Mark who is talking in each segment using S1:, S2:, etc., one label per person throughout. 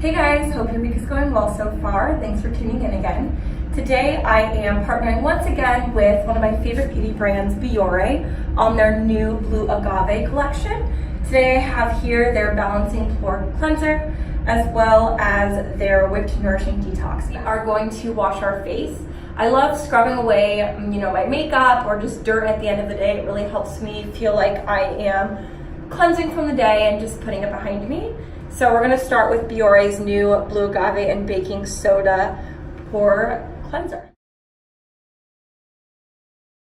S1: Hey guys, hope your week is going well so far. Thanks for tuning in again. Today I am partnering once again with one of my favorite beauty brands, Bioré, on their new Blue Agave collection. Today I have here their Balancing Pore Cleanser as well as their Whipped Nourishing Detox. We are going to wash our face. I love scrubbing away, my makeup or just dirt at the end of the day. It really helps me feel like I am cleansing from the day and just putting it behind me. So we're gonna start with Bioré's new Blue Agave and Baking Soda Pore Cleanser.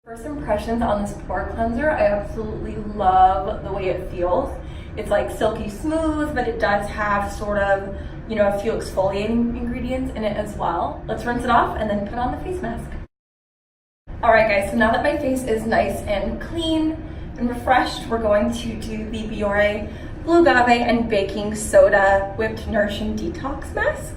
S1: First impressions on this pore cleanser, I absolutely love the way it feels. It's like silky smooth, but it does have sort of, a few exfoliating ingredients in it as well. Let's rinse it off and then put on the face mask. All right guys, so now that my face is nice and clean and refreshed, we're going to do the Bioré Blue Agave and Baking Soda Whipped Nourishing Detox Mask.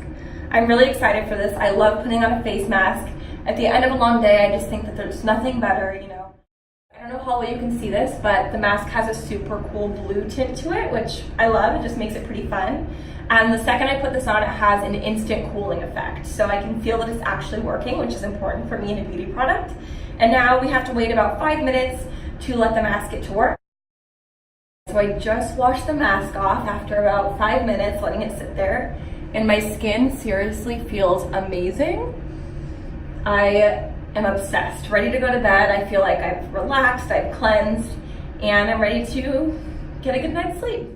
S1: I'm really excited for this. I love putting on a face mask. At the end of a long day, I just think that there's nothing better, I don't know how well you can see this, but the mask has a super cool blue tint to it, which I love. It just makes it pretty fun. And the second I put this on, it has an instant cooling effect. So I can feel that it's actually working, which is important for me in a beauty product. And now we have to wait about 5 minutes to let the mask get to work. So I just washed the mask off after about 5 minutes, letting it sit there. And my skin seriously feels amazing. I am obsessed, ready to go to bed. I feel like I've relaxed, I've cleansed, and I'm ready to get a good night's sleep.